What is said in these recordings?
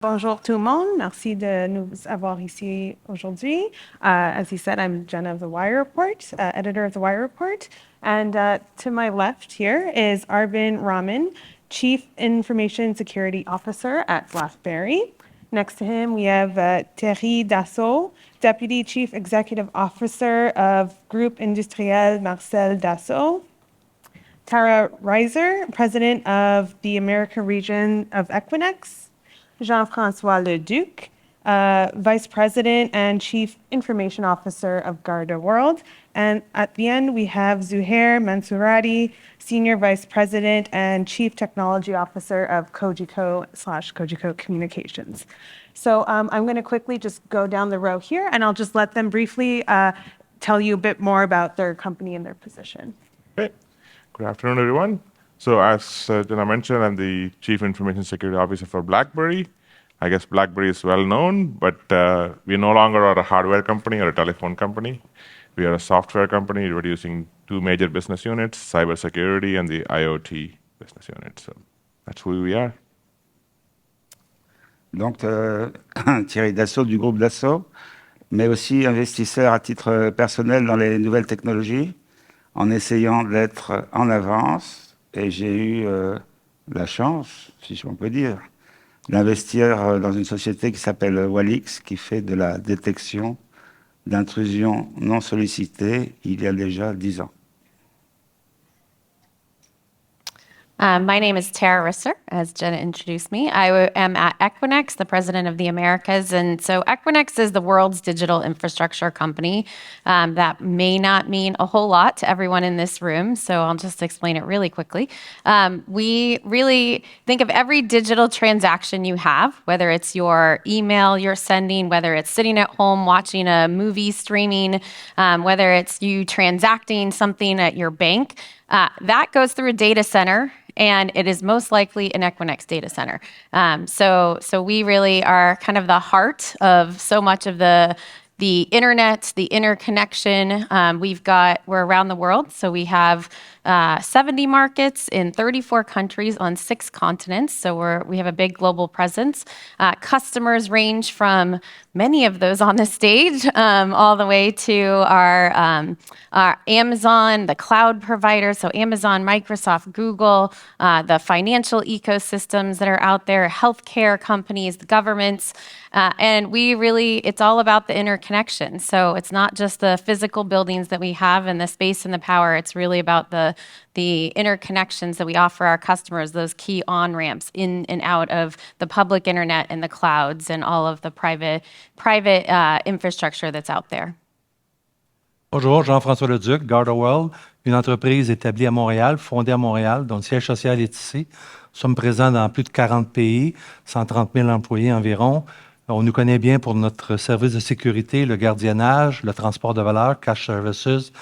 Bonjour tout le monde. Merci de nous avoir ici aujourd'hui. As he said, I'm Jenna of the Wire Report, editor of the Wire Report. And to my left here is Arvind Raman, Chief Information Security Officer at BlackBerry. Next to him, we have Thierry Dassault, Deputy Chief Executive Officer of Groupe Industriel Marcel Dassault. Tara Risser, President of the American region of Equinix. Jean-François Leduc, Vice President and Chief Information Officer of GardaWorld. And at the end, we have Zouheir Mansourati, Senior Vice President and Chief Technology Officer of Cogeco/Cogeco Communications. So I'm going to quickly just go down the row here, and I'll just let them briefly tell you a bit more about their company and their position. Okay. Good afternoon, everyone. So as Jenna mentioned, I'm the Chief Information Security Officer for BlackBerry. I guess BlackBerry is well known, but we no longer are a hardware company or a telephone company. We are a software company reducing two major business units, cybersecurity and the IoT business unit. So that's who we are. Donc, Thierry Dassault du groupe Dassault, mais aussi investisseur à titre personnel dans les nouvelles technologies, en essayant d'être en avance. Et j'ai eu la chance, si on peut dire, d'investir dans une société qui s'appelle Walix, qui fait de la détection d'intrusions non sollicitées il y a déjà 10 ans. My name is Tara Risser, as Jenna introduced me. I am at Equinix, the president of the Americas. And so Equinix is the world's digital infrastructure company. That may not mean a whole lot to everyone in this room, so I'll just explain it really quickly. We really think of every digital transaction you have, whether it's your email you're sending, whether it's sitting at home watching a movie streaming, whether it's you transacting something at your bank, that goes through a data center, and it is most likely an Equinix data center. So we really are kind of the heart of so much of the internet, the interconnection. We're around the world, so we have 70 markets in 34 countries on 6 continents. So we have a big global presence. Customers range from many of those on the stage, all the way to our Amazon, the cloud providers, so Amazon, Microsoft, Google, the financial ecosystems that are out there, healthcare companies, the governments, and it's all about the interconnection. So it's not just the physical buildings that we have and the space and the power. It's really about the interconnections that we offer our customers, those key on-ramps in and out of the public internet and the clouds and all of the private infrastructure that's out there. Bonjour, Jean-François Leduc, GardaWorld, une entreprise établie à Montréal, fondée à Montréal, dont le siège social est ici. Nous sommes présents dans plus de 40 pays, 130 000 employés environ. On nous connaît bien pour notre service de sécurité, le gardiennage, le transport de valeur, cash services,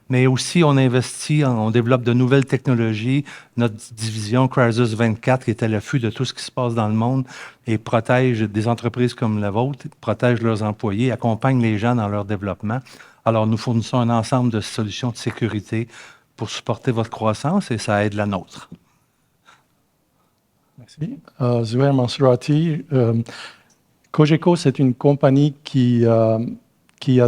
mais aussi on investit, on développe de nouvelles technologies. Notre division Crisis 24, qui est à l'affût de tout ce qui se passe dans le monde et protège des entreprises comme la vôtre, protège leurs employés, accompagne les gens dans leur développement. Alors, nous fournissons un ensemble de solutions de sécurité pour supporter votre croissance et ça aide la nôtre. Merci. Zouheir Mansourati. Cogeco, c'est une compagnie qui a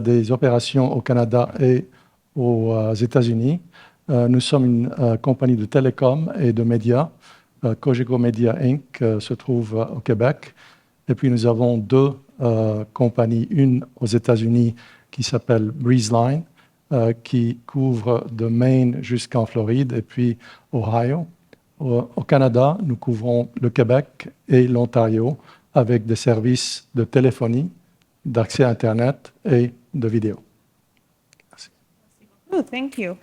des opérations au Canada et aux États-Unis. Nous sommes une compagnie de télécom et de médias. Cogeco Media Inc. Se trouve au Québec. Et puis, nous avons 2 compagnies, une aux États-Unis qui s'appelle BreezeLine, qui couvre de Maine jusqu'en Floride et puis Ohio. Au Canada, nous couvrons le Québec et l'Ontario avec des services de téléphonie, d'accès à Internet et de vidéo. Merci. Oh, thank you.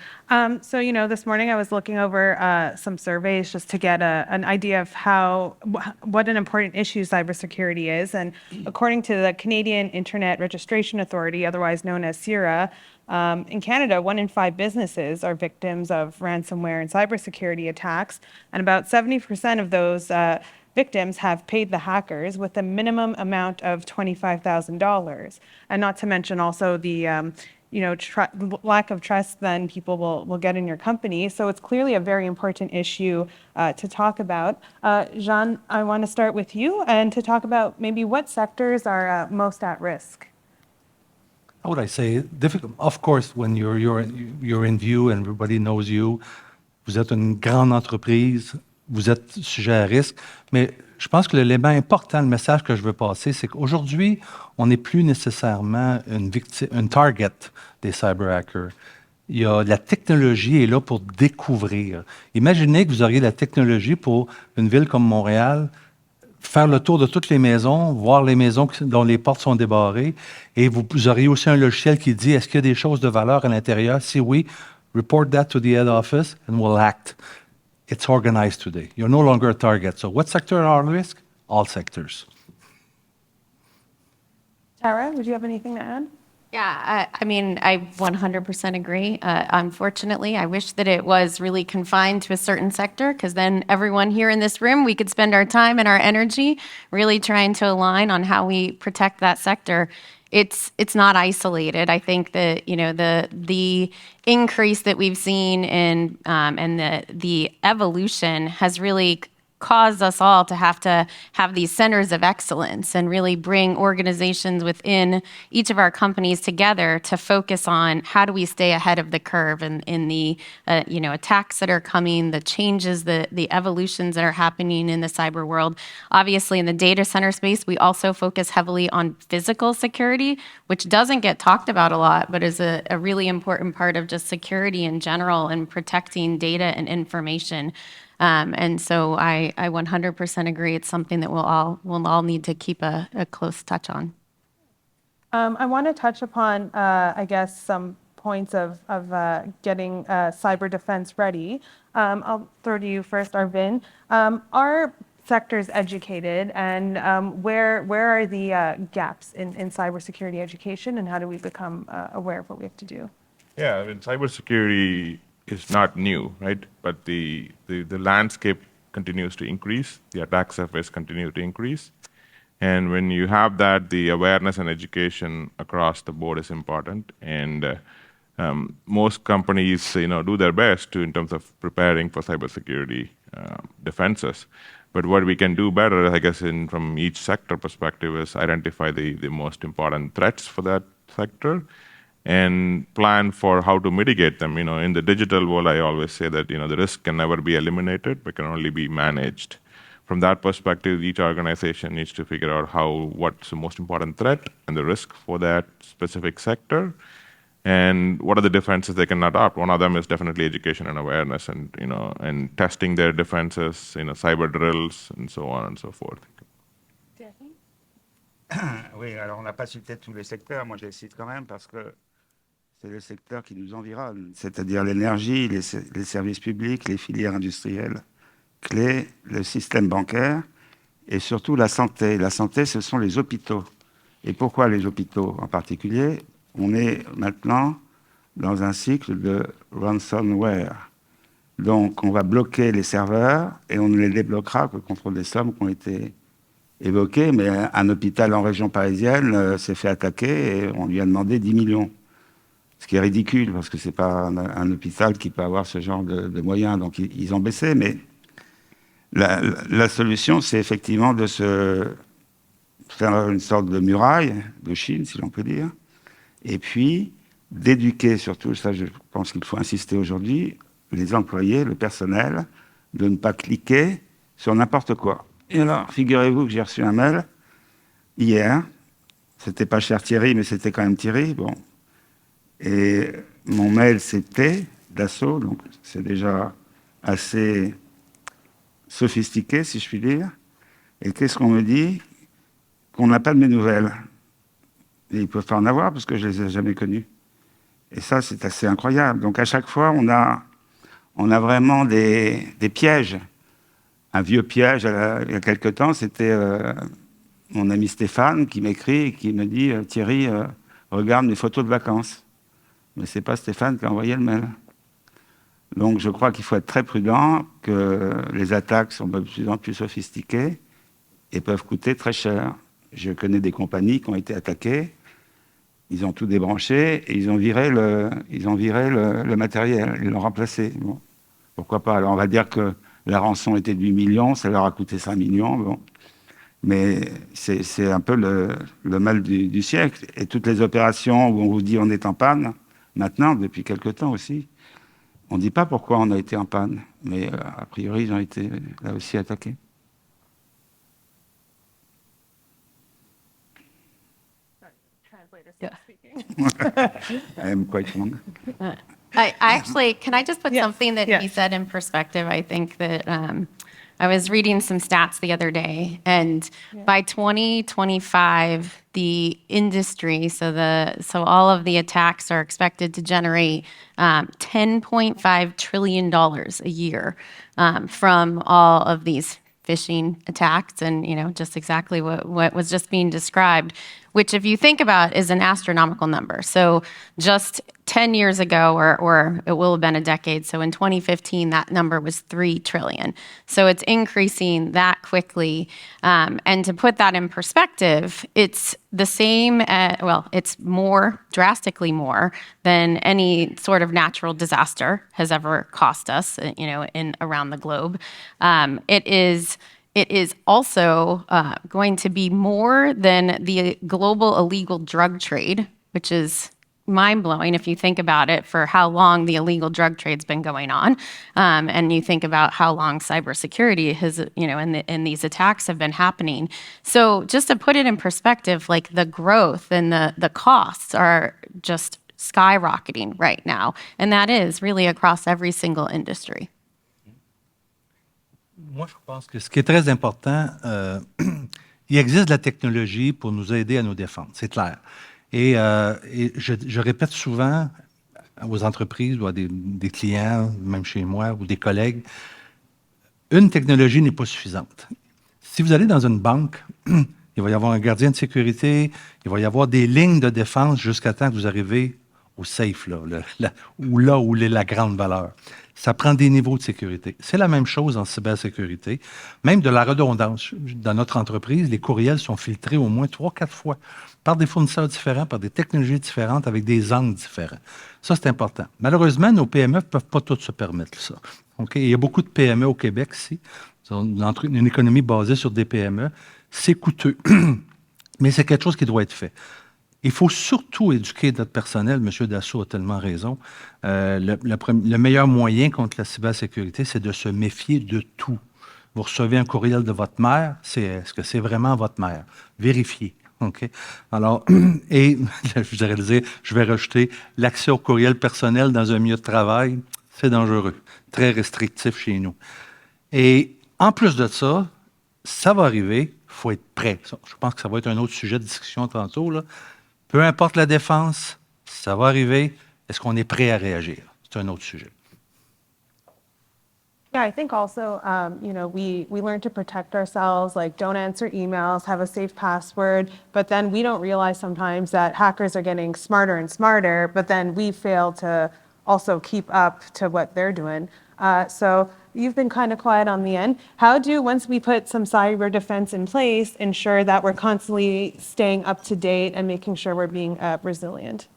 So, this morning I was looking over some surveys just to get an idea of what an important issue cybersecurity is. And according to the Canadian Internet Registration Authority, otherwise known as CIRA, in Canada, 1 in 5 businesses are victims of ransomware and cybersecurity attacks. And about 70% of those victims have paid the hackers with a minimum amount of $25,000. And not to mention also the lack of trust then people will get in your company. So it's clearly a very important issue to talk about. Jean, I want to start with you and to talk about maybe what sectors are most at risk. How would I say, difficult? Of course, when you're in view and everybody knows you, vous êtes une grande entreprise, vous êtes sujet à risque, mais je pense que l'élément important, le message que je veux passer, c'est qu'aujourd'hui, on n'est plus nécessairement une target des cyber hackers. La technologie est là pour découvrir. Imaginez que vous auriez la technologie pour une ville comme Montréal, faire le tour de toutes les maisons, voir les maisons dont les portes sont débarrées, et vous auriez aussi un logiciel qui dit est-ce qu'il y a des choses de valeur à l'intérieur? Si oui, report that to the head office and we'll act. It's organized today. You're no longer a target. So what sector are at risk? All sectors. Tara, would you have anything to add? Yeah, I mean, I 100% agree. Unfortunately, I wish that it was really confined to a certain sector, because then everyone here in this room, we could spend our time and our energy really trying to align on how we protect that sector. It's not isolated. I think that the increase that we've seen in and the evolution has really caused us all to have these centers of excellence and really bring organizations within each of our companies together to focus on how do we stay ahead of the curve in the attacks that are coming, the changes, the evolutions that are happening in the cyber world. Obviously, in the data center space, we also focus heavily on physical security, which doesn't get talked about a lot, but is a really important part of just security in general and protecting data and information. And so I 100% agree. It's something that we'll all need to keep a close touch on. I want to touch upon, I guess, some points of getting cyber defense ready. I'll throw to you first, Arvind. Are sectors educated, and where are the gaps in cybersecurity education, and how do we become aware of what we have to do? Yeah, I mean, cybersecurity is not new, right? But the landscape continues to increase. The attack surface continues to increase. And when you have that, the awareness and education across the board is important. And most companies, do their best in terms of preparing for cybersecurity defenses. But what we can do better, I guess, from each sector perspective, is identify the most important threats for that sector and plan for how to mitigate them. In the digital world, I always say that the risk can never be eliminated, but can only be managed. From that perspective, each organization needs to figure out what's the most important threat and the risk for that specific sector, and what are the defenses they can adopt. One of them is definitely education and awareness, and testing their defenses, cyber drills, and so on and so forth. Oui, alors on n'a pas cité tous les secteurs, moi je les cite quand même parce que c'est le secteur qui nous environne, c'est-à-dire l'énergie, les services publics, les filières industrielles clés, le système bancaire et surtout la santé. La santé, ce sont les hôpitaux. Et pourquoi les hôpitaux en particulier? On est maintenant dans un cycle de ransomware. Donc on va bloquer les serveurs et on ne les débloquera que contre des sommes qui ont été évoquées. Mais un hôpital en région parisienne s'est fait attaquer et on lui a demandé 10 millions. Ce qui est ridicule, parce que ce n'est pas un hôpital qui peut avoir ce genre de moyens. Donc, ils ont baissé. Mais la solution, c'est effectivement de se faire une sorte de muraille de Chine, si l'on peut dire. Et puis, d'éduquer surtout, ça je pense qu'il faut insister aujourd'hui, les employés, le personnel, de ne pas cliquer sur n'importe quoi. Et alors, figurez-vous que j'ai reçu un mail hier. C'était pas cher Thierry, mais c'était quand même Thierry. Bon. Et mon mail, c'était Dassault, donc c'est déjà assez sophistiqué, si je puis dire. Et qu'est-ce qu'on me dit? Qu'on n'a pas de mes nouvelles. Et ils ne peuvent pas en avoir parce que je ne les ai jamais connus. Et ça, c'est assez incroyable. Donc à chaque fois, on a vraiment des pièges. Un vieux piège, il y a quelque temps, c'était mon ami Stéphane qui m'écrit et qui me dit « Thierry, regarde mes photos de vacances ». Mais ce n'est pas Stéphane qui a envoyé le mail. Donc je crois qu'il faut être très prudent, que les attaques sont de plus en plus sophistiquées et peuvent coûter très cher. Je connais des compagnies qui ont été attaquées Ils ont tout débranché et ils ont viré le matériel. Ils l'ont remplacé. Bon. Pourquoi pas? Alors, on va dire que la rançon était de 8 millions, ça leur a coûté 5 millions. Bon. Mais c'est un peu le mal du siècle. Et toutes les opérations où on vous dit on est en panne, maintenant, depuis quelque temps aussi, on ne dit pas pourquoi on a été en panne. Mais a priori, ils ont été là aussi attaqués. I am quite wrong. I actually, can I just put Yes, something that yes. he said in perspective? I think that I was reading some stats the other day, and by 2025, the industry, so all of the attacks are expected to generate $10.5 trillion a year from all of these phishing attacks, and just exactly what was just being described, which if you think about is an astronomical number. So just 10 years ago, or it will have been a decade, so in 2015 that number was 3 trillion. So it's increasing that quickly, and to put that in perspective, it's the same, it's more, drastically more than any sort of natural disaster has ever cost us, in around the globe. It is also going to be more than the global illegal drug trade, which is mind-blowing if you think about it, for how long the illegal drug trade's been going on, and you think about how long cybersecurity has, and these attacks have been happening. So just to put it in perspective, like the growth and the costs are just skyrocketing right now, and that is really across every single industry. Moi, je pense que ce qui est très important, il existe de la technologie pour nous aider à nous défendre, c'est clair. Et je répète souvent aux entreprises ou à des clients, même chez moi, ou des collègues, une technologie n'est pas suffisante. Si vous allez dans une banque, il va y avoir un gardien de sécurité, il va y avoir des lignes de défense jusqu'à temps que vous arrivez au safe, là où est la grande valeur. Ça prend des niveaux de sécurité. C'est la même chose en cybersécurité. Même de la redondance. Dans notre entreprise, les courriels sont filtrés au moins 3-4 fois par des fournisseurs différents, par des technologies différentes, avec des angles différents. Ça, c'est important. Malheureusement, nos PME ne peuvent pas toutes se permettre ça. Okay? Il y a beaucoup de PME au Québec ici. Une économie basée sur des PME. C'est coûteux. Mais c'est quelque chose qui doit être fait. Il faut surtout éduquer notre personnel. M. Dassault a tellement raison. Le meilleur moyen contre la cybersécurité, c'est de se méfier de tout. Vous recevez un courriel de votre mère, est-ce que c'est vraiment votre mère? Vérifiez. OK? Alors, et je vais rajouter l'accès au courriel personnel dans un milieu de travail, c'est dangereux. Très restrictif chez nous. Et en plus de ça, ça va arriver, il faut être prêt. Je pense que ça va être un autre sujet de discussion tantôt, là. Peu importe la défense, ça va arriver. Est-ce qu'on est prêt à réagir? C'est un autre sujet. Yeah, I think also, we learn to protect ourselves, like don't answer emails, have a safe password, but then we don't realize sometimes that hackers are getting smarter and smarter, but then we fail to also keep up to what they're doing. So you've been kind of quiet on the end. How do, once we put some cyber defense in place, ensure that we're constantly staying up to date and making sure we're being resilient?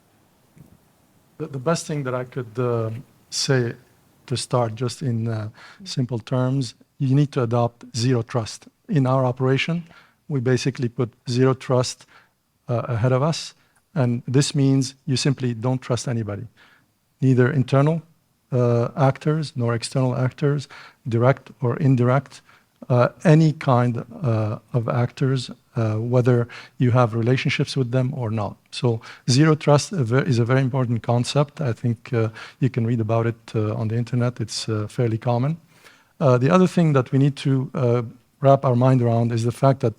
The best thing that I could say to start, just in simple terms, you need to adopt zero trust. In our operation, we basically put zero trust ahead of us, and this means you simply don't trust anybody, neither internal actors nor external actors, direct or indirect, any kind of actors, whether you have relationships with them or not. So zero trust is a very important concept. I think you can read about it on the internet. It's fairly common. The other thing that we need to wrap our mind around is the fact that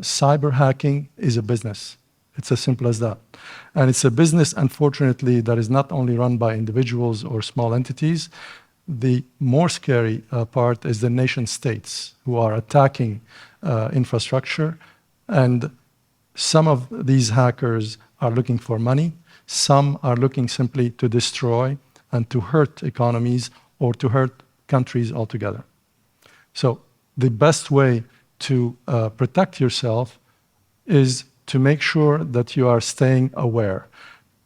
cyber hacking is a business. It's as simple as that. And it's a business, unfortunately, that is not only run by individuals or small entities. The more scary part is the nation states who are attacking infrastructure. And some of these hackers are looking for money. Some are looking simply to destroy and to hurt economies or to hurt countries altogether. So the best way to protect yourself is to make sure that you are staying aware.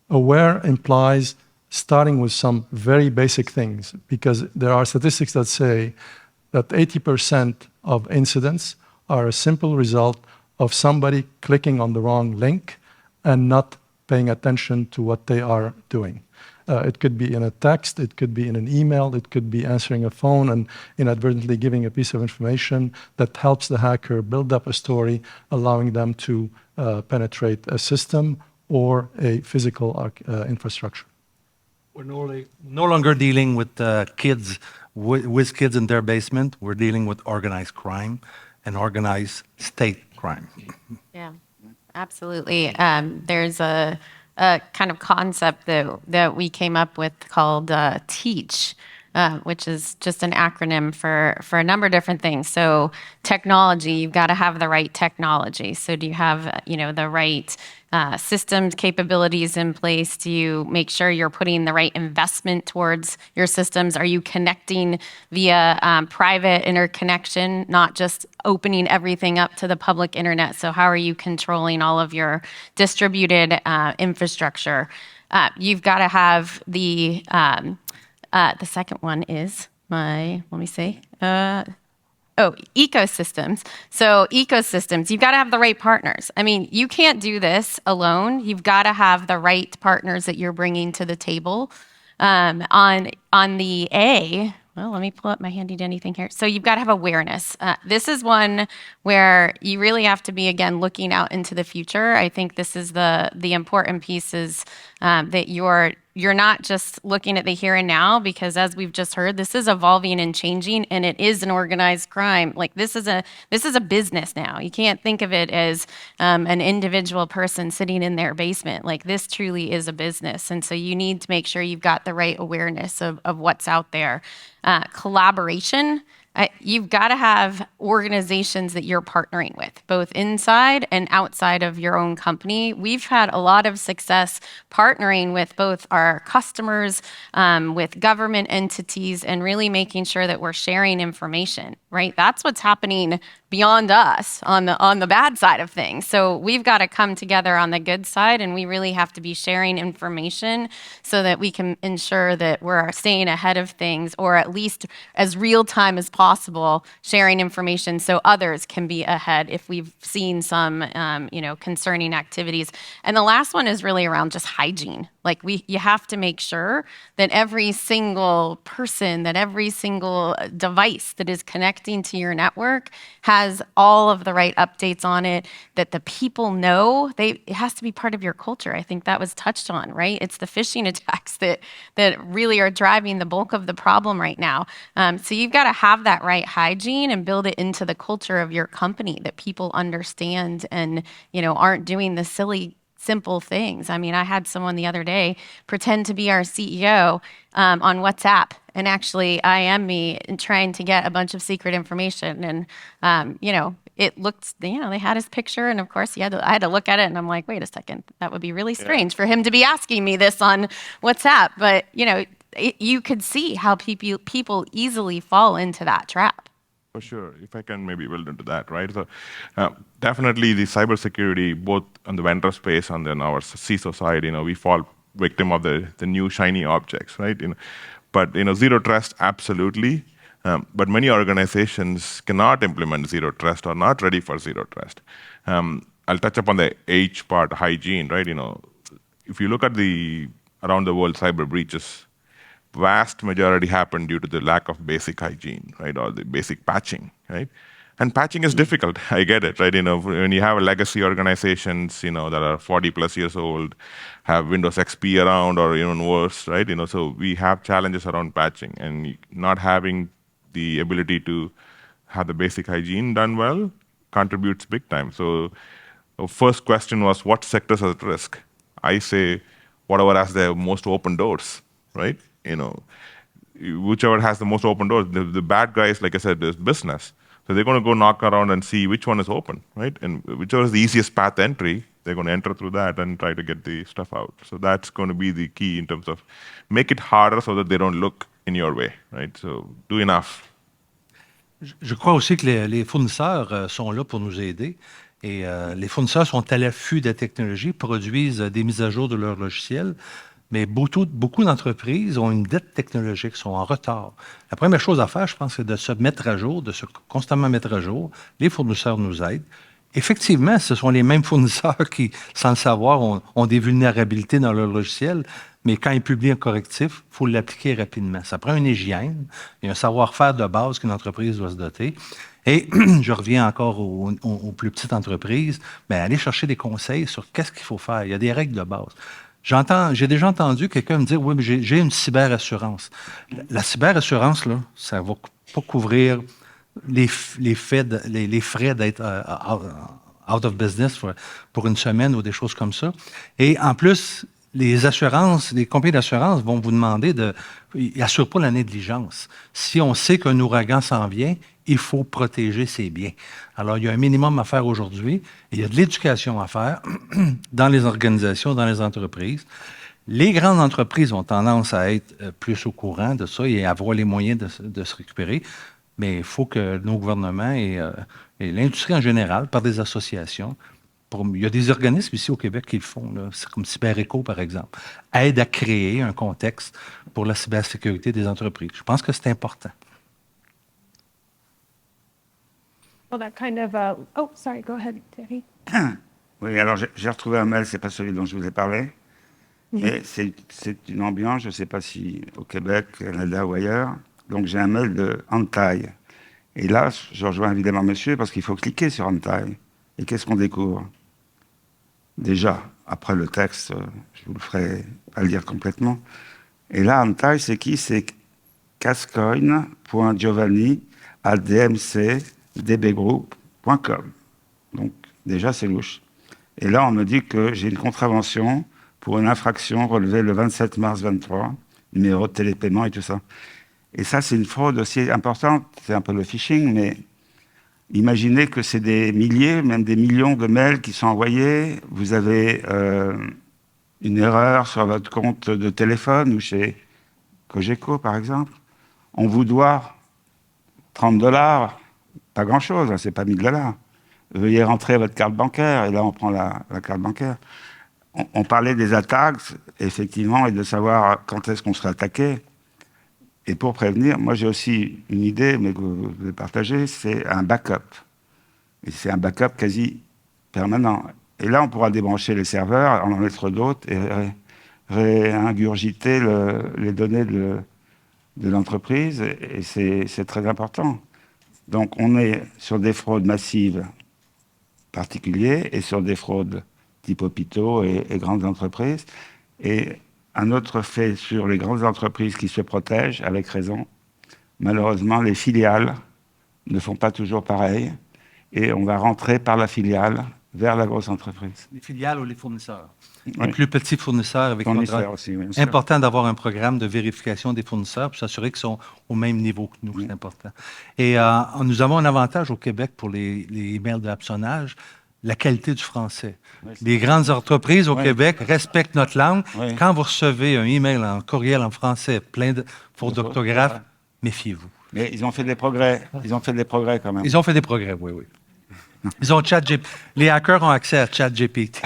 Aware implies starting with some very basic things, because there are statistics that say that 80% of incidents are a simple result of somebody clicking on the wrong link and not paying attention to what they are doing. It could be in a text, it could be in an email, it could be answering a phone and inadvertently giving a piece of information that helps the hacker build up a story, allowing them to penetrate a system or a physical infrastructure. We're no longer dealing with kids, with kids in their basement. We're dealing with organized crime and organized state crime. Yeah, absolutely. There's a kind of concept that we came up with called TEACH, which is just an acronym for a number of different things. So technology, you've got to have the right technology. So do you have, the right systems capabilities in place? Do you make sure you're putting the right investment towards your systems? Are you connecting via private interconnection, not just opening everything up to the public internet? So how are you controlling all of your distributed infrastructure? You've got to have the second one is ecosystems. So ecosystems, you've got to have the right partners. I mean, you can't do this alone. You've got to have the right partners that you're bringing to the table. On the A, well, let me pull up my handy dandy thing here. So you've got to have awareness. This is one where you really have to be, again, looking out into the future. I think this is the important piece is that you're not just looking at the here and now, because as we've just heard, this is evolving and changing, and it is an organized crime. Like this is a business now. You can't think of it as an individual person sitting in their basement. Like this truly is a business, and so you need to make sure you've got the right awareness of what's out there. Collaboration. You've got to have organizations that you're partnering with, both inside and outside of your own company. We've had a lot of success partnering with both our customers, with government entities, and really making sure that we're sharing information, right? That's what's happening beyond us on the bad side of things. So we've got to come together on the good side, and we really have to be sharing information so that we can ensure that we're staying ahead of things, or at least as real time as possible, sharing information so others can be ahead if we've seen some, concerning activities. And the last one is really around just hygiene. Like you have to make sure that every single person, that every single device that is connecting to your network has all of the right updates on it, that the people know. It has to be part of your culture. I think that was touched on, right? It's the phishing attacks that really are driving the bulk of the problem right now. So you've got to have that right hygiene and build it into the culture of your company, that people understand and, aren't doing the simple things. I mean, I had someone the other day pretend to be our CEO on WhatsApp and actually IM me and trying to get a bunch of secret information. And, it looked, they had his picture, and of course I had to look at it, and I'm like, wait a second, that would be really strange for him to be asking me this on WhatsApp. But, you could see how people easily fall into that trap. For sure. If I can maybe build into that, right? So definitely the cybersecurity, both on the vendor space and then our CISO side, we fall victim of the new shiny objects, right? But zero trust, absolutely. But many organizations cannot implement zero trust or not ready for zero trust. I'll touch upon the H part, hygiene, right? If you look at around the world cyber breaches, vast majority happen due to the lack of basic hygiene, right, or the basic patching, right? And patching is difficult. I get it, right? When you have legacy organizations, that are 40 plus years old, have Windows XP around, or even worse, right? So we have challenges around patching, and not having the ability to have the basic hygiene done well contributes big time. So the first question was, what sectors are at risk? I say, whatever has the most open doors, right? Whichever has the most open doors. The bad guys, like I said, is business. So they're going to go knock around and see which one is open, right? And whichever is the easiest path entry, they're going to enter through that and try to get the stuff out. So that's going to be the key in terms of make it harder so that they don't look in your way, right? So do enough. Je crois aussi que les fournisseurs sont là pour nous aider. Et les fournisseurs sont à l'affût de la technologie, produisent des mises à jour de leurs logiciels, mais beaucoup d'entreprises ont une dette technologique, sont en retard. La première chose à faire, je pense, c'est de se mettre à jour, de se constamment mettre à jour. Les fournisseurs nous aident. Effectivement, ce sont les mêmes fournisseurs qui, sans le savoir, ont des vulnérabilités dans leur logiciel, mais quand ils publient un correctif, il faut l'appliquer rapidement. Ça prend une hygiène et un savoir-faire de base qu'une entreprise doit se doter. Et je reviens encore aux plus petites entreprises, bien, aller chercher des conseils sur qu'est-ce qu'il faut faire. Il y a des règles de base. J'ai déjà entendu quelqu'un me dire, oui, mais j'ai une cyberassurance. La cyberassurance, là, ça ne va pas couvrir les frais d'être out of business pour une semaine ou des choses comme ça. Et en plus, les compagnies d'assurance vont vous demander ils n'assurent pas la négligence. Si on sait qu'un ouragan s'en vient, il faut protéger ses biens. Alors, il y a un minimum à faire aujourd'hui. Il y a de l'éducation à faire dans les organisations, dans les entreprises. Les grandes entreprises ont tendance à être plus au courant de ça et à avoir les moyens de se récupérer. Mais il faut que nos gouvernements et l'industrie en général, par des associations, il y a des organismes ici au Québec qui le font, là, c'est comme CyberEco, par exemple, aident à créer un contexte pour la cybersécurité des entreprises. Je pense que c'est important. Well, that kind of, oh, sorry, go ahead, Thierry. Oui, alors j'ai retrouvé un mail, c'est pas celui dont je vous ai parlé, mais c'est une ambiance, je ne sais pas si au Québec, Canada ou ailleurs. Donc j'ai un mail de Antai. Et là, je rejoins évidemment monsieur parce qu'il faut cliquer sur Antai. Et qu'est-ce qu'on découvre? Déjà, après le texte, je vous le ferai pas le dire complètement. Et là, Antai, c'est qui? C'est cascoin.giovanni@dmcdbgroup.com. Donc déjà, c'est louche. Et là, on me dit que j'ai une contravention pour une infraction relevée le 27 mars 23, numéro de télépaiement et tout ça. Et ça, c'est une fraude aussi importante. C'est un peu le phishing, mais imaginez que c'est des milliers, même des millions de mails qui sont envoyés. Vous avez une erreur sur votre compte de téléphone ou chez Cogeco, par exemple. On vous doit 30 $, pas grand-chose, hein, c'est pas 1000 $. Veuillez rentrer votre carte bancaire, et là, on prend la carte bancaire. On parlait des attaques, effectivement, et de savoir quand est-ce qu'on serait attaqué. Et pour prévenir, moi j'ai aussi une idée, mais que vous vais partager, c'est un backup. Et c'est un backup quasi permanent. Et là, on pourra débrancher les serveurs, en mettre d'autres, et réingurgiter les données de l'entreprise. Et c'est très important. Donc on est sur des fraudes massives particulières et sur des fraudes type hôpitaux et grandes entreprises. Et un autre fait sur les grandes entreprises qui se protègent, avec raison. Malheureusement, les filiales ne font pas toujours pareil. Et on va rentrer par la filiale vers la grosse entreprise. Les filiales ou les fournisseurs. Oui. Les plus petits fournisseurs avec Fournisseurs aussi, oui, bien sûr. Important d'avoir un programme de vérification des fournisseurs pour s'assurer qu'ils sont au même niveau que nous. C'est important. Et nous avons un avantage au Québec pour les emails d'hameçonnage, la qualité du français. Oui, les grandes entreprises au Oui. Québec respectent notre langue. Oui. Quand vous recevez un email en courriel en français plein de fautes d'orthographe, Ouais. méfiez-vous. Mais ils ont fait des progrès. Ils ont fait des progrès quand même. Ils ont fait des progrès, oui, oui. Ils ont les hackers ont accès à ChatGPT.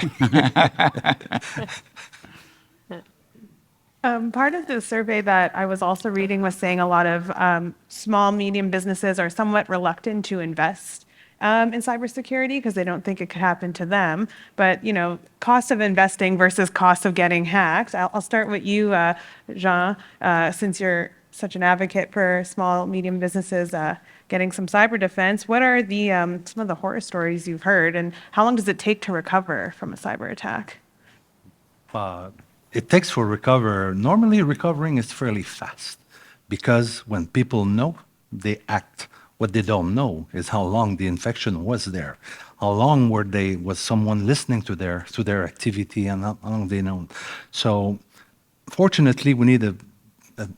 Part of the survey that I was also reading was saying a lot of small, medium businesses are somewhat reluctant to invest in cybersecurity because they don't think it could happen to them. But, you know, cost of investing versus cost of getting hacked. I'll start with you, Jean, since you're such an advocate for small, medium businesses getting some cyber defense. What are some of the horror stories you've heard, and how long does it take to recover from a cyber attack? It takes for recover. Normally, recovering is fairly fast because when people know, they act. What they don't know is how long the infection was there, how long was someone listening to their activity, and how long they know. So, fortunately, we need a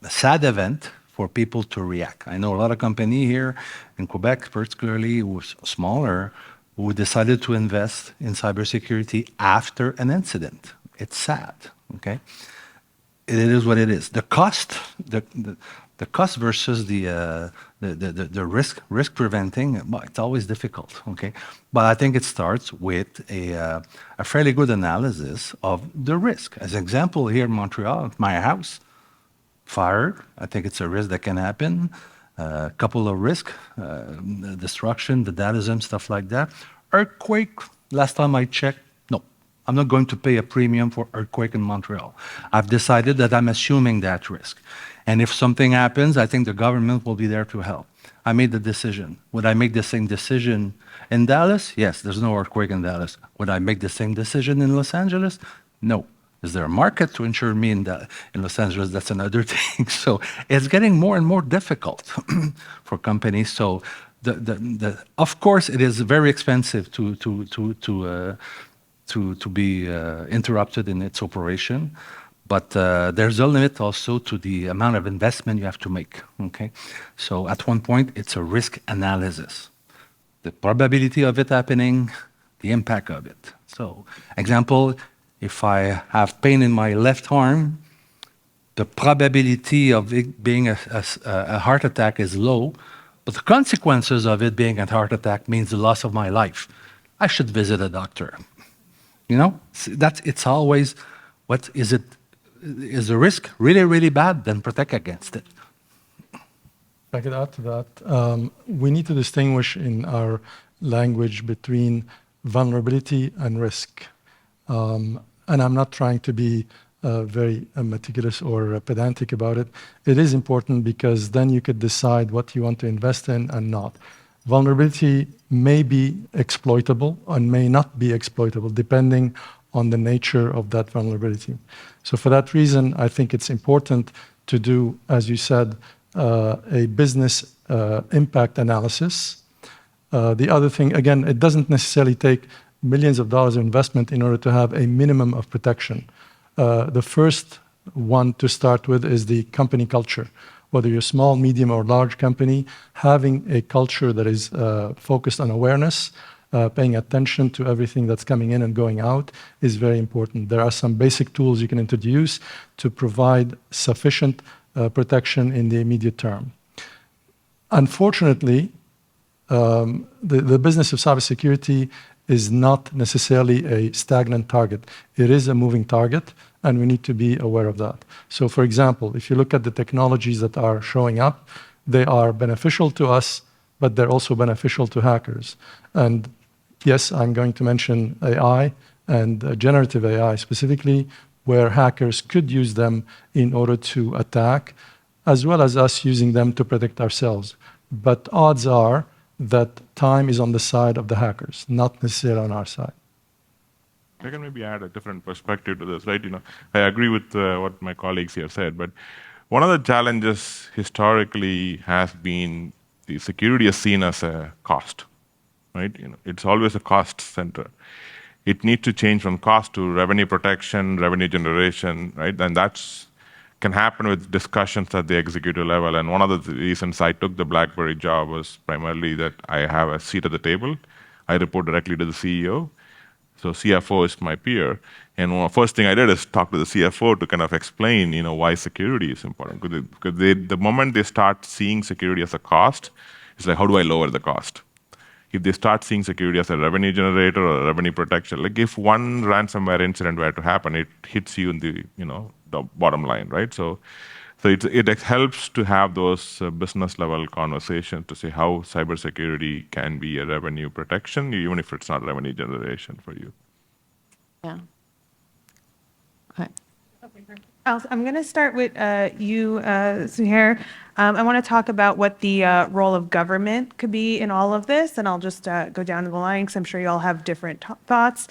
sad event for people to react. I know a lot of companies here in Quebec, particularly who was smaller, who decided to invest in cybersecurity after an incident. It's sad, okay? It is what it is. The cost, the cost versus the risk preventing, it's always difficult, okay? But I think it starts with a fairly good analysis of the risk. As an example, here in Montreal, my house, fire, I think it's a risk that can happen. A couple of risks, destruction, vandalism, stuff like that. Earthquake, last time I checked, no. I'm not going to pay a premium for earthquake in Montreal. I've decided that I'm assuming that risk. And if something happens, I think the government will be there to help. I made the decision. Would I make the same decision in Dallas? Yes, there's no earthquake in Dallas. Would I make the same decision in Los Angeles? No. Is there a market to insure me in Los Angeles? That's another thing. So it's getting more and more difficult for companies. So of course, it is very expensive to be interrupted in its operation. But there's a limit also to the amount of investment you have to make, okay? So at one point, it's a risk analysis. The probability of it happening, the impact of it. So example, if I have pain in my left arm, the probability of it being a heart attack is low, but the consequences of it being a heart attack means the loss of my life. I should visit a doctor. You know, it's always, what is it? Is the risk really, really bad? Then protect against it. If I could add to that, we need to distinguish in our language between vulnerability and risk. And I'm not trying to be very meticulous or pedantic about it. It is important because then you could decide what you want to invest in and not. Vulnerability may be exploitable and may not be exploitable, depending on the nature of that vulnerability. So for that reason, I think it's important to do, as you said, a business impact analysis. The other thing, again, it doesn't necessarily take millions of dollars of investment in order to have a minimum of protection. The first one to start with is the company culture. Whether you're a small, medium, or large company, having a culture that is focused on awareness, paying attention to everything that's coming in and going out is very important. There are some basic tools you can introduce to provide sufficient protection in the immediate term. Unfortunately, the business of cybersecurity is not necessarily a stagnant target. It is a moving target, and we need to be aware of that. So, for example, if you look at the technologies that are showing up, they are beneficial to us, but they're also beneficial to hackers. And yes, I'm going to mention AI and generative AI specifically, where hackers could use them in order to attack, as well as us using them to protect ourselves. But odds are that time is on the side of the hackers, not necessarily on our side. I can maybe add a different perspective to this, right? You know, I agree with what my colleagues here said, but one of the challenges historically has been the security is seen as a cost, right? You know, it's always a cost center. It needs to change from cost to revenue protection, revenue generation, right? And that's can happen with discussions at the executive level. And one of the reasons I took the BlackBerry job was primarily that I have a seat at the table. I report directly to the CEO. So CFO is my peer. And the first thing I did is talk to the CFO to kind of explain, you know, why security is important. Because the moment they start seeing security as a cost, it's like, how do I lower the cost? If they start seeing security as a revenue generator or a revenue protection, like if one ransomware incident were to happen, it hits you in the, you know, the bottom line, right? So it helps to have those business level conversations to say how cybersecurity can be a revenue protection, even if it's not revenue generation for you. Yeah. Okay. I'm going to start with you, Zouheir. I want to talk about what the role of government could be in all of this, and I'll just go down the line because I'm sure you all have different thoughts.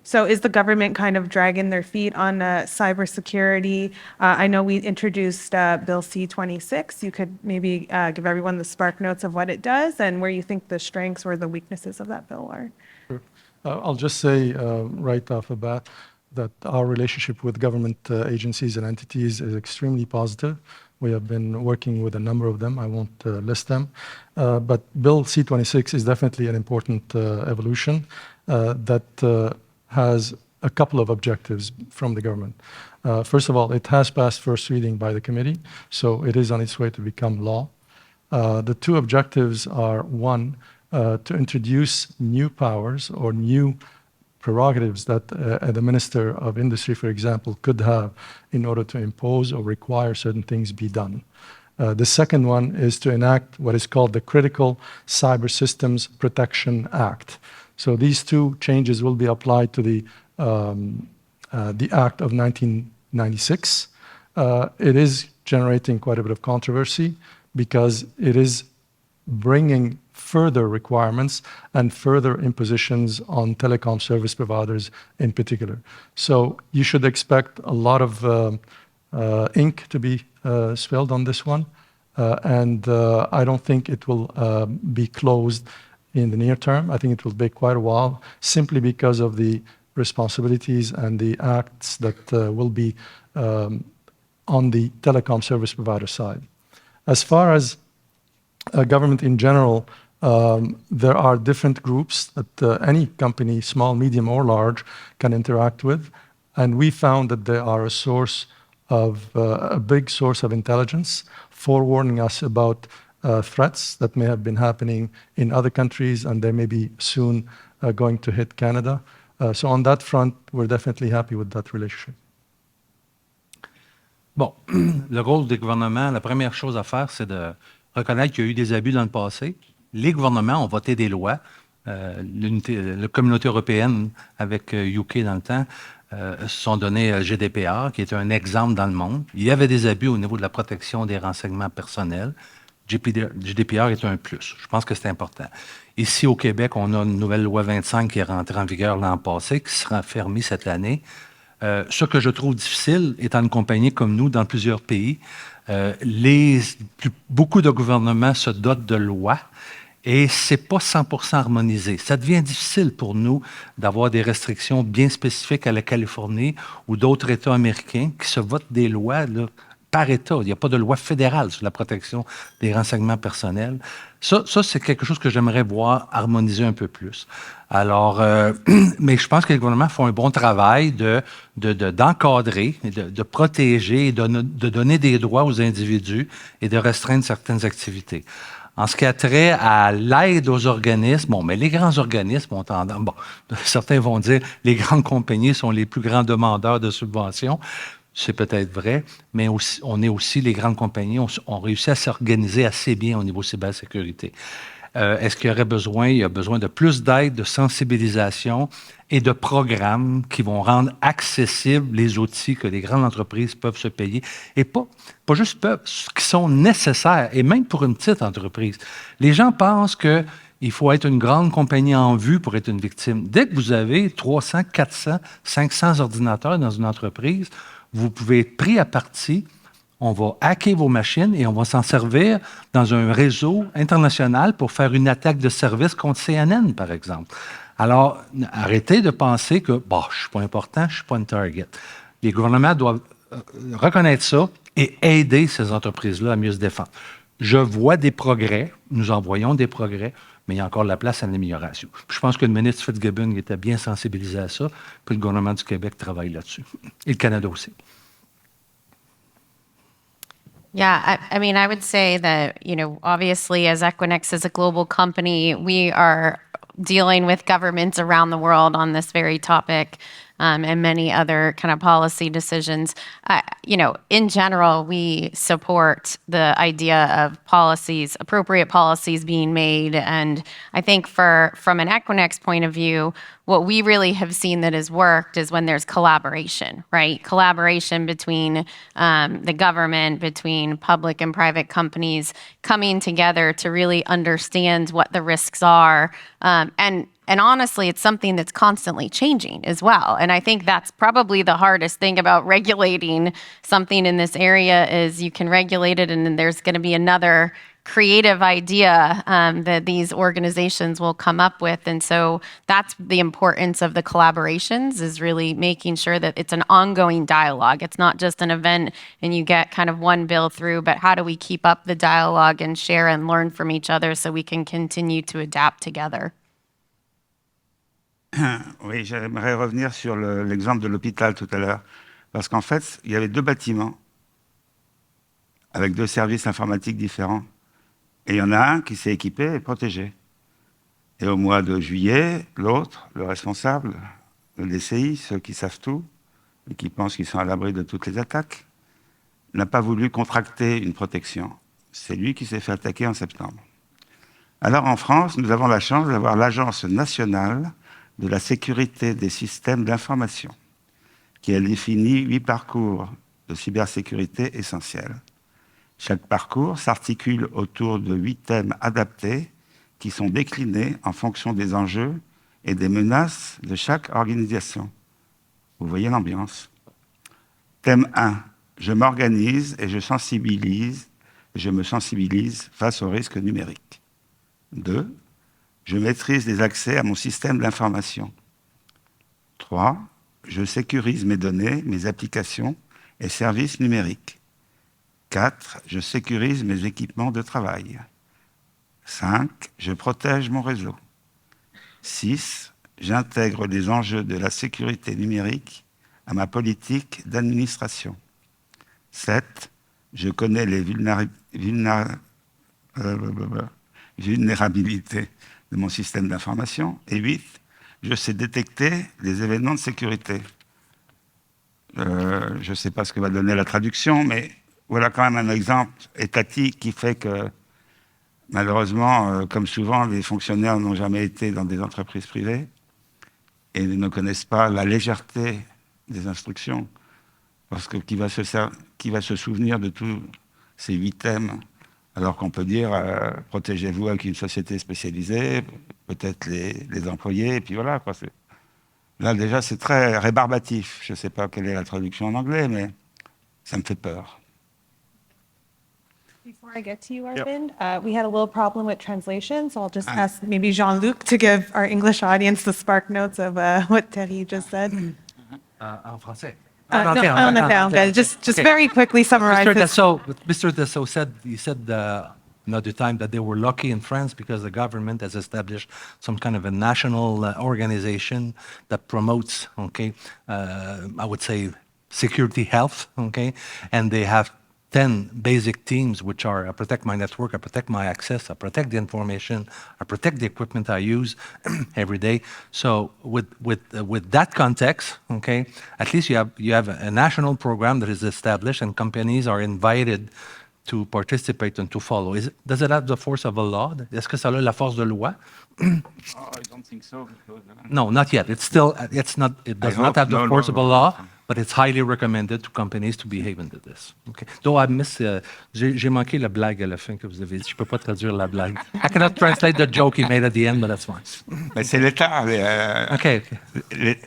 So is the government kind of dragging their feet on cybersecurity? I know we introduced Bill C-26. You could maybe give everyone the spark notes of what it does and where you think the strengths or the weaknesses of that bill are. Sure. I'll just say right off the bat that our relationship with government agencies and entities is extremely positive. We have been working with a number of them. I won't list them. But Bill C-26 is definitely an important evolution that has a couple of objectives from the government. First of all, it has passed first reading by the committee, so it is on its way to become law. The two objectives are, one, to introduce new powers or new prerogatives that the Minister of Industry, for example, could have in order to impose or require certain things be done. The second one is to enact what is called the Critical Cyber Systems Protection Act. So these two changes will be applied to the Act of 1996. It is generating quite a bit of controversy because it is bringing further requirements and further impositions on telecom service providers in particular. So you should expect a lot of ink to be spilled on this one. And I don't think it will be closed in the near term. I think it will take quite a while, simply because of the responsibilities and the acts that will be on the telecom service provider side. As far as government in general, there are different groups that any company, small, medium, or large, can interact with. And we found that they are a big source of intelligence, forewarning us about threats that may have been happening in other countries, and they may be soon going to hit Canada. So on that front, we're definitely happy with that relationship. Bon, le rôle des gouvernements, la première chose à faire, c'est de reconnaître qu'il y a eu des abus dans le passé. Les gouvernements ont voté des lois. La communauté européenne, avec UK dans le temps, se sont donné GDPR, qui est un exemple dans le monde. Il y avait des abus au niveau de la protection des renseignements personnels. GDPR est un plus. Je pense que c'est important. Ici, au Québec, on a une nouvelle loi 25 qui est rentrée en vigueur l'an passé, qui sera fermée cette année. Ce que je trouve difficile, étant une compagnie comme nous dans plusieurs pays, beaucoup de gouvernements se dotent de lois et ce n'est pas 100% harmonisé. Ça devient difficile pour nous d'avoir des restrictions bien spécifiques à la Californie ou d'autres États américains qui se votent des lois là, par État. Il n'y a pas de loi fédérale sur la protection des renseignements personnels. Ça c'est quelque chose que j'aimerais voir harmoniser un peu plus. Alors, mais je pense que les gouvernements font un bon travail d'encadrer, de protéger, de donner des droits aux individus et de restreindre certaines activités. En ce qui a trait à l'aide aux organismes, bon, mais les grands organismes ont tendance, bon, certains vont dire les grandes compagnies sont les plus grands demandeurs de subventions. C'est peut-être vrai, mais aussi, les grandes compagnies ont réussi à s'organiser assez bien au niveau cybersécurité. Est-ce qu'il y aurait besoin? Il y a besoin de plus d'aide, de sensibilisation et de programmes qui vont rendre accessibles les outils que les grandes entreprises peuvent se payer. Et pas juste peuvent, qui sont nécessaires, et même pour une petite entreprise. Les gens pensent qu'il faut être une grande compagnie en vue pour être une victime. Dès que vous avez 300, 400, 500 ordinateurs dans une entreprise, vous pouvez être pris à partie, on va hacker vos machines et on va s'en servir dans un réseau international pour faire une attaque de service contre CNN, par exemple. Alors, arrêtez de penser que, bon, je ne suis pas important, je ne suis pas une target. Les gouvernements doivent reconnaître ça et aider ces entreprises-là à mieux se défendre. Je vois des progrès, nous en voyons des progrès, mais il y a encore de la place à l'amélioration. Je pense que le ministre Fitzgibbon était bien sensibilisé à ça, puis le gouvernement du Québec travaille là-dessus. Et le Canada aussi. Yeah, I mean, I would say that, obviously as Equinix is a global company, we are dealing with governments around the world on this very topic. And many other kind of policy decisions. In general, we support the idea of policies, appropriate policies being made. And I think from an Equinix point of view, what we really have seen that has worked is when there's collaboration, right? Collaboration between the government, between public and private companies coming together to really understand what the risks are. And honestly, it's something that's constantly changing as well. And I think that's probably the hardest thing about regulating something in this area is you can regulate it and then there's going to be another creative idea that these organizations will come up with. And so that's the importance of the collaborations is really making sure that it's an ongoing dialogue. It's not just an event and you get kind of one bill through, but how do we keep up the dialogue and share and learn from each other so we can continue to adapt together? Oui, j'aimerais revenir sur l'exemple de l'hôpital tout à l'heure. Parce qu'en fait, il y avait deux bâtiments avec deux services informatiques différents. Et il y en a un qui s'est équipé et protégé. Et au mois de juillet, l'autre, le responsable, le DCI, ceux qui savent tout et qui pensent qu'ils sont à l'abri de toutes les attaques, n'a pas voulu contracter une protection. C'est lui qui s'est fait attaquer en septembre. Alors en France, nous avons la chance d'avoir l'Agence nationale de la sécurité des systèmes d'information, qui a défini 8 parcours de cybersécurité essentiels. Chaque parcours s'articule autour de 8 thèmes adaptés qui sont déclinés en fonction des enjeux et des menaces de chaque organisation. Vous voyez l'ambiance. Thème 1. Je m'organise et je me sensibilise face aux risques numériques. 2. Je maîtrise les accès à mon système d'information. 3. Je sécurise mes données, mes applications et services numériques. 4. Je sécurise mes équipements de travail. 5. Je protège mon réseau. 6. J'intègre les enjeux de la sécurité numérique à ma politique d'administration. 7. Je connais les vulnérabilités de mon système d'information. Et 8. Je sais détecter les événements de sécurité. Je ne sais pas ce que va donner la traduction, mais voilà quand même un exemple étatique qui fait que, malheureusement, comme souvent, les fonctionnaires n'ont jamais été dans des entreprises privées et ne connaissent pas la légèreté des instructions. Parce que qui va se souvenir de tous ces 8 thèmes, alors qu'on peut dire protégez-vous avec une société spécialisée, peut-être les employés, et puis voilà, quoi. Là, déjà, c'est très rébarbatif. Je ne sais pas quelle est la traduction en anglais, mais ça me fait peur. Before I get to you, Arvind, we had a little problem with translation, so I'll just ask maybe Jean-Luc to give our English audience the spark notes of what Thierry just said. En français. No, just very quickly summarize Mr. this. Dassault said, he said another time that they were lucky in France because the government has established some kind of a national organization that promotes, I would say, security health, and they have 10 basic teams, which are I protect my network, I protect my access, I protect the information, I protect the equipment I use every day. So with that context, at least you have a national program that is established and companies are invited to participate and to follow. Does it have the force of a law? Est-ce que ça a la force de loi? Oh, I don't think so. No, not yet. It does not have the force of a law, but it's highly recommended to companies to behave into this. Okay. Though I miss, j'ai manqué la blague à la fin que vous avez dit. Je peux pas traduire la blague. I cannot translate the joke he made at the end, but that's fine. Mais c'est l'État, Okay.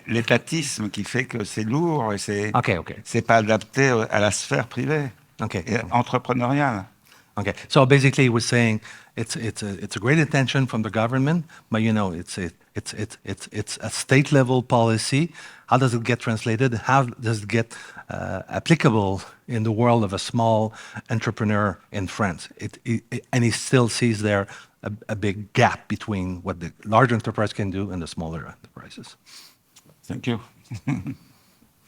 l'étatisme qui fait que c'est lourd et c'est Okay. pas adapté à la sphère privée Okay. et entrepreneuriale. Okay. So basically, he was saying it's a great intention from the government, but it's a state level policy. How does it get translated? How does it get applicable in the world of a small entrepreneur in France? And he still sees there a big gap between what the large enterprise can do and the smaller enterprises. Thank you.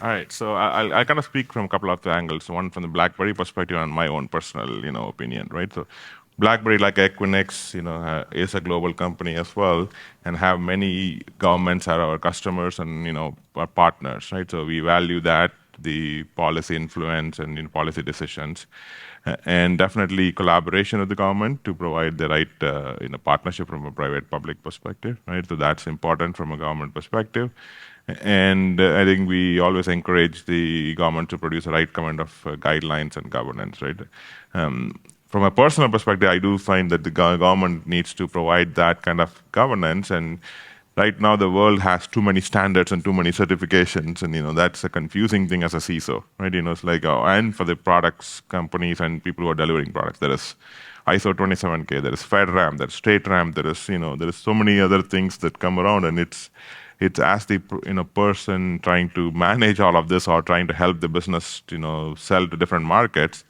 All right, so I'll kind of speak from a couple of the angles. One from the BlackBerry perspective and my own personal, opinion, right? So, BlackBerry, like Equinix, is a global company as well, and have many governments are our customers and our partners, right? So we value that, the policy influence and policy decisions, and definitely collaboration with the government to provide the right partnership from a private-public perspective, right? So that's important from a government perspective. And I think we always encourage the government to produce the right kind of guidelines and governance, right? From a personal perspective, I do find that the government needs to provide that kind of governance. And right now, the world has too many standards and too many certifications, and that's a confusing thing as a CISO, right? It's like, and for the products companies and people who are delivering products, there is ISO 27K, there is FedRAMP, there is StateRAMP, there is so many other things that come around, and it's as the person trying to manage all of this or trying to help the business sell to different markets,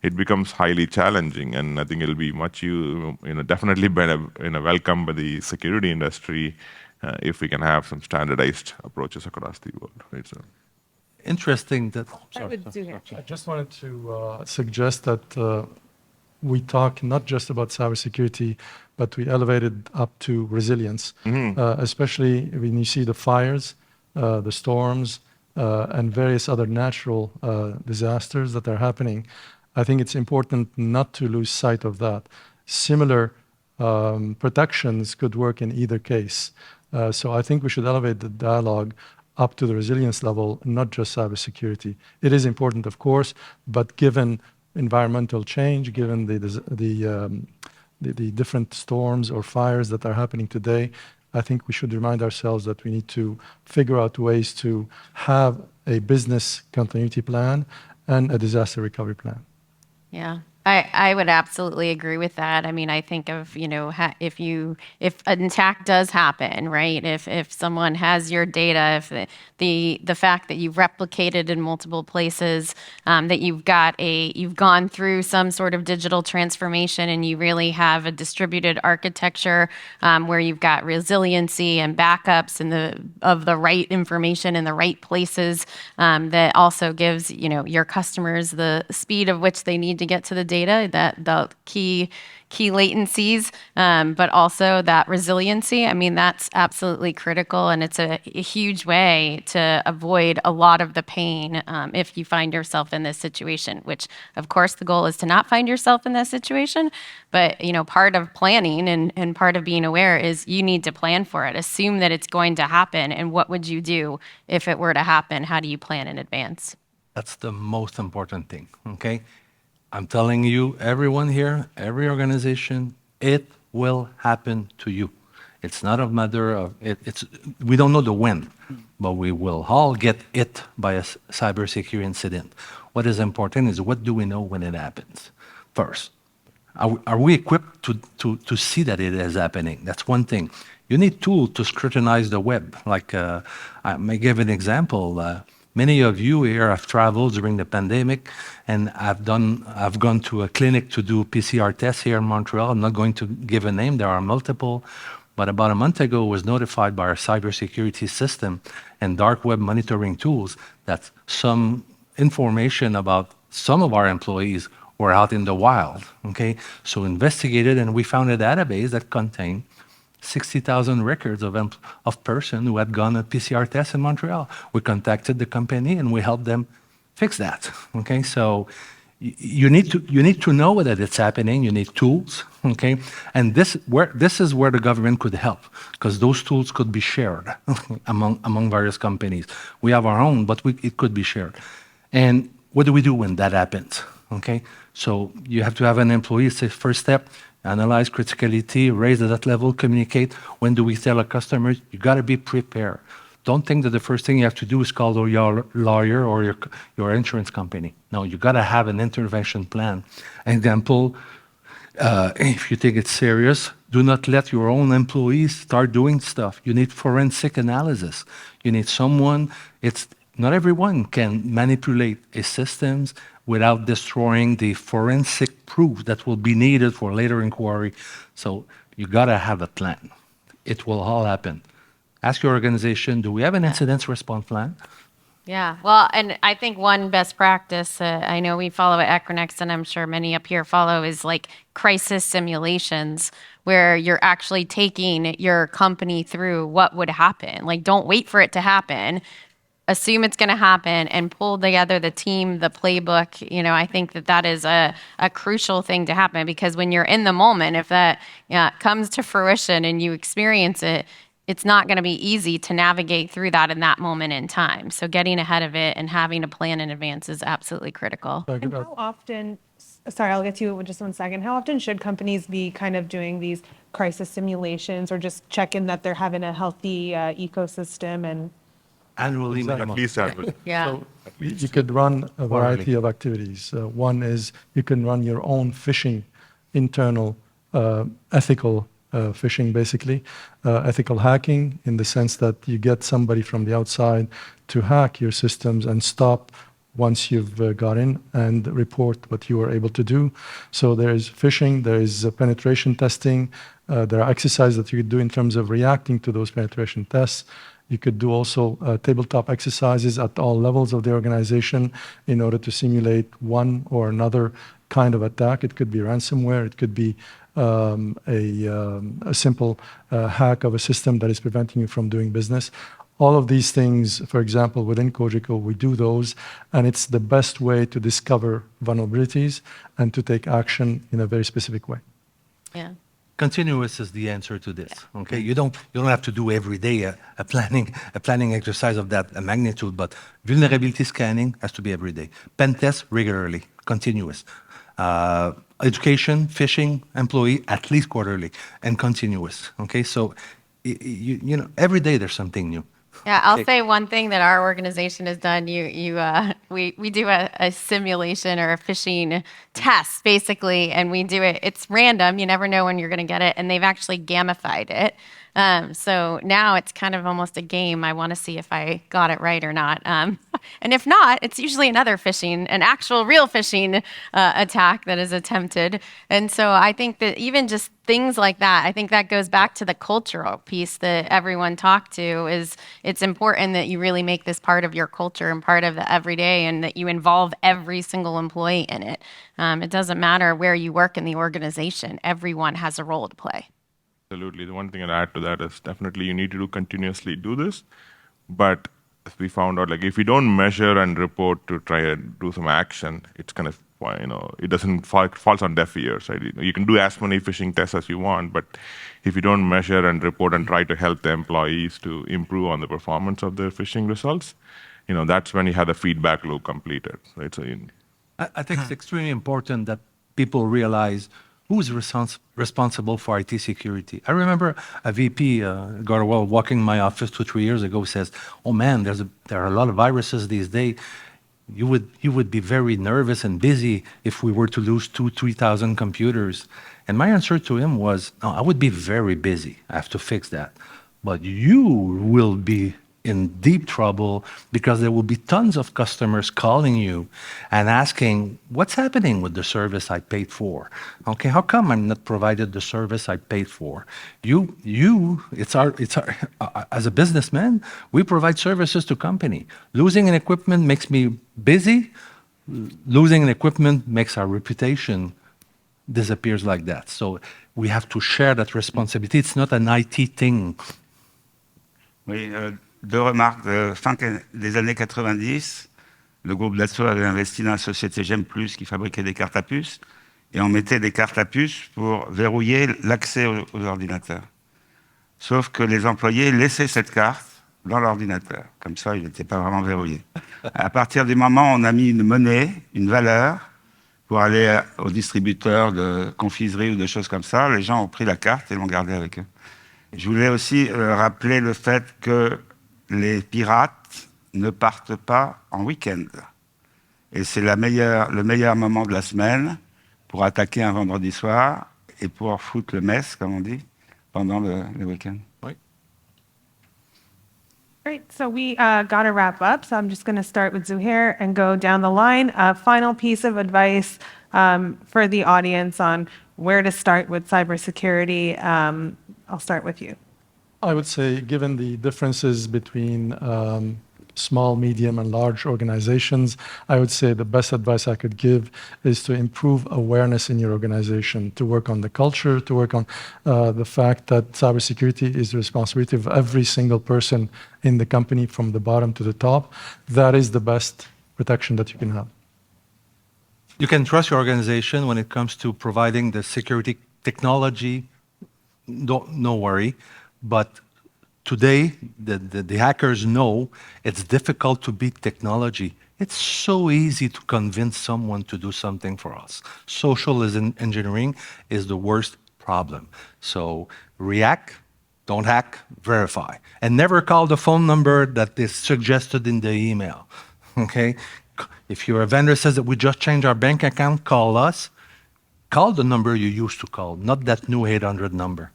it becomes highly challenging. And I think it'll be much definitely welcome by the security industry if we can have some standardized approaches across the world, right? So, Interesting that. Start with Zouheir. I just wanted to suggest that we talk not just about cybersecurity, but we elevate it up to resilience, especially when you see the fires, the storms, and various other natural disasters that are happening. I think it's important not to lose sight of that. Similar protections could work in either case. So I think we should elevate the dialogue up to the resilience level, not just cybersecurity. It is important, of course, but given environmental change, given the different storms or fires that are happening today, I think we should remind ourselves that we need to figure out ways to have a business continuity plan and a disaster recovery plan. Yeah, I would absolutely agree with that. I mean, I think of, if an attack does happen, right? If someone has your data, if the fact that you've replicated in multiple places, that you've gone through some sort of digital transformation and you really have a distributed architecture where you've got resiliency and backups and of the right information in the right places, that also gives, your customers the speed of which they need to get to the data, that the key latencies, but also that resiliency. I mean, that's absolutely critical, and it's a huge way to avoid a lot of the pain if you find yourself in this situation, which, of course, the goal is to not find yourself in that situation. But, part of planning and part of being aware is you need to plan for it. Assume that it's going to happen, and what would you do if it were to happen? How do you plan in advance? That's the most important thing, okay? I'm telling you, everyone here, every organization, it will happen to you. It's not a matter of, we don't know the when, but we will all get hit by a cybersecurity incident. What is important is, what do we know when it happens? First, are we equipped to see that it is happening? That's one thing. You need tools to scrutinize the web. Like, I may give an example. Many of you here have traveled during the pandemic, and I've gone to a clinic to do PCR tests here in Montreal. I'm not going to give a name, there are multiple. But about a month ago, I was notified by our cybersecurity system and dark web monitoring tools that some information about some of our employees were out in the wild, okay? So investigated, and we found a database that contained 60,000 records of person who had gone a PCR test in Montreal. We contacted the company and we helped them fix that. Okay, so you need to know that it's happening. You need tools. Okay, and this is where the government could help, because those tools could be shared among various companies. We have our own, but it could be shared. And what do we do when that happens? Okay, so you have to have an employee. Say first step. Analyze criticality, raise at that level, communicate. When do we tell our customers? You got to be prepared. Don't think that the first thing you have to do is call your lawyer or your insurance company. No, you got to have an intervention plan. Example, if you take it serious, do not let your own employees start doing stuff. You need forensic analysis. You need someone, not everyone can manipulate a systems without destroying the forensic proof that will be needed for later inquiry. So you gotta have a plan. It will all happen. Ask your organization, do we have an incident response plan? Yeah, well, and I think one best practice, I know we follow at Equinix, and I'm sure many up here follow, is like crisis simulations, where you're actually taking your company through what would happen. Like, don't wait for it to happen. Assume it's going to happen and pull together the team, the playbook. I think that is a crucial thing to happen, because when you're in the moment, if that comes to fruition and you experience it, it's not going to be easy to navigate through that in that moment in time. So getting ahead of it and having a plan in advance is absolutely critical. And how often, sorry, I'll get to you in just 1 second. How often should companies be kind of doing these crisis simulations, or just checking that they're having a healthy ecosystem and Annually, at least annually. Yeah. So you could run a variety of activities. One is you can run your own phishing, internal ethical phishing, basically. Ethical hacking, in the sense that you get somebody from the outside to hack your systems and stop once you've got in and report what you were able to do. So there is phishing, there is penetration testing, there are exercises that you could do in terms of reacting to those penetration tests. You could do also tabletop exercises at all levels of the organization in order to simulate one or another kind of attack. It could be ransomware, it could be a simple hack of a system that is preventing you from doing business. All of these things, for example, within Cogeco, we do those, and it's the best way to discover vulnerabilities and to take action in a very specific way. Yeah. Continuous is the answer to this. Okay, you don't have to do every day a planning exercise of that magnitude, but vulnerability scanning has to be every day. Pen test regularly, continuous. Education, phishing, employee at least quarterly, and continuous. Okay, so you know every day there's something new. Yeah, I'll say one thing that our organization has done. We do a simulation or a phishing test basically, and we do it. It's random. You never know when you're going to get it, and they've actually gamified it. So now it's kind of almost a game. I want to see if I got it right or not. And if not, it's usually another phishing, an actual real phishing attack that is attempted. And so I think that even just things like that, I think that goes back to the cultural piece that everyone talked to. Is it's important that you really make this part of your culture and part of the everyday, and that you involve every single employee in it. It doesn't matter where you work in the organization. Everyone has a role to play. Absolutely. The one thing I'd add to that is definitely you need to continuously do this. But as we found out, like if you don't measure and report to try and do some action, it's kind of, it doesn't falls on deaf ears. Right? You can do as many phishing tests as you want, but if you don't measure and report and try to help the employees to improve on the performance of their phishing results, that's when you have the feedback loop completed. Right? So I think it's extremely important that people realize who's responsible for IT security. I remember a VP, GardaWorld, walking my office 2-3 years ago, says, "Oh man, there are a lot of viruses these days. You would be very nervous and busy if we were to lose 2,000-3,000 computers." And my answer to him was, "No, I would be very busy. I have to fix that. But you will be in deep trouble because there will be tons of customers calling you and asking, what's happening with the service I paid for? Okay, how come I'm not provided the service I paid for? It's our as a businessman, we provide services to company. Losing an equipment makes me busy. Losing an equipment makes our reputation disappears like that. So we have to share that responsibility. It's not an IT thing. Oui, deux remarques. Fin des années 90, le groupe Dassault avait investi dans la société Gem+, qui fabriquait des cartes à puces, et on mettait des cartes à puces pour verrouiller l'accès aux ordinateurs. Sauf que les employés laissaient cette carte dans l'ordinateur. Comme ça, il n'était pas vraiment verrouillé. À partir du moment où on a mis une monnaie, une valeur, pour aller au distributeur de confiserie ou de choses comme ça, les gens ont pris la carte et l'ont gardée avec eux. Je voulais aussi rappeler le fait que les pirates ne partent pas en week-end. Et c'est le meilleur moment de la semaine pour attaquer un vendredi soir et pour foutre le mess, comme on dit, pendant le week-end. Oui. Great. So we got to wrap up. So I'm just going to start with Zouheir and go down the line. A final piece of advice for the audience on where to start with cybersecurity. I'll start with you. I would say, given the differences between small, medium, and large organizations, I would say the best advice I could give is to improve awareness in your organization, to work on the culture, to work on the fact that cybersecurity is the responsibility of every single person in the company from the bottom to the top. That is the best protection that you can have. You can trust your organization when it comes to providing the security technology. No worry. But today, the hackers know it's difficult to beat technology. It's so easy to convince someone to do something for us. Social engineering is the worst problem. So react, don't hack, verify. And never call the phone number that is suggested in the email. Okay? If your vendor says that we just changed our bank account, call us. Call the number you used to call, not that new 800 number.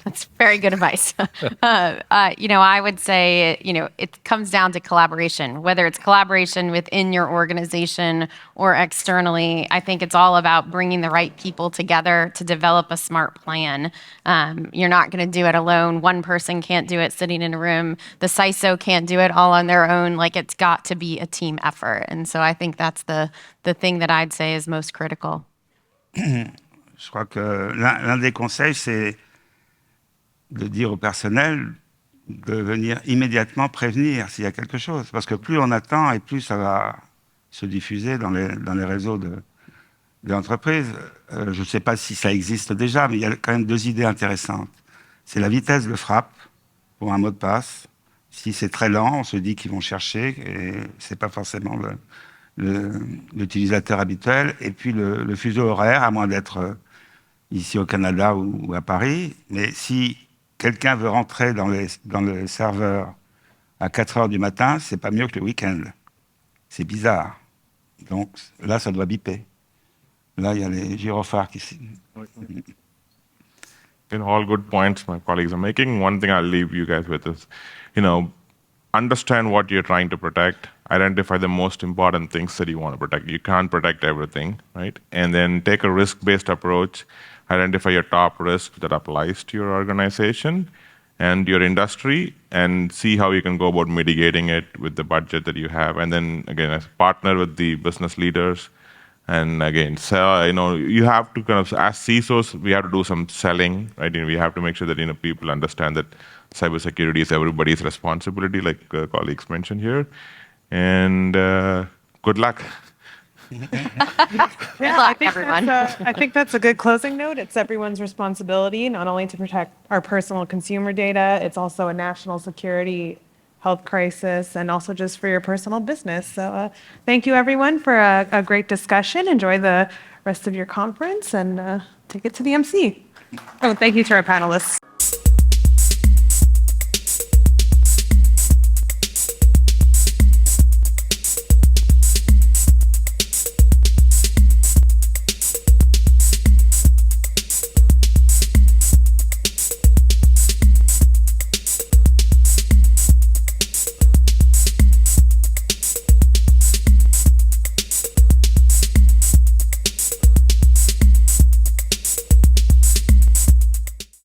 That's very good advice. I would say, it comes down to collaboration, whether it's collaboration within your organization or externally. I think it's all about bringing the right people together to develop a smart plan. You're not going to do it alone. One person can't do it sitting in a room. The CISO can't do it all on their own. Like, it's got to be a team effort. And so I think that's the thing that I'd say is most critical. Je crois que l'un des conseils, c'est de dire au personnel de venir immédiatement prévenir s'il y a quelque chose. Parce que plus on attend et plus ça va se diffuser dans les réseaux de l'entreprise. Je ne sais pas si ça existe déjà, mais il y a quand même deux idées intéressantes. C'est la vitesse de frappe pour un mot de passe. Si c'est très lent, on se dit qu'ils vont chercher et ce n'est pas forcément l'utilisateur habituel. Et puis le fuseau horaire, à moins d'être ici au Canada ou à Paris. Mais si quelqu'un veut rentrer dans le serveur à 4 heures du matin, c'est pas mieux que le week-end. C'est bizarre. Donc là, ça doit biper. Là, il y a les gyrophares qui... All good points my colleagues are making. One thing I'll leave you guys with is, understand what you're trying to protect. Identify the most important things that you want to protect. You can't protect everything, right? And then take a risk-based approach. Identify your top risk that applies to your organization and your industry, and see how you can go about mitigating it with the budget that you have. And then, again, partner with the business leaders. And again, sell, you have to kind of, as CISOs, we have to do some selling, right? We have to make sure that, people understand that cybersecurity is everybody's responsibility, like colleagues mentioned here. And good luck. Everyone. I think that's a good closing note. It's everyone's responsibility, not only to protect our personal consumer data, it's also a national security health crisis, and also just for your personal business. So thank you, everyone, for a great discussion. Enjoy the rest of your conference and take it to the MC. Oh, thank you to our panelists.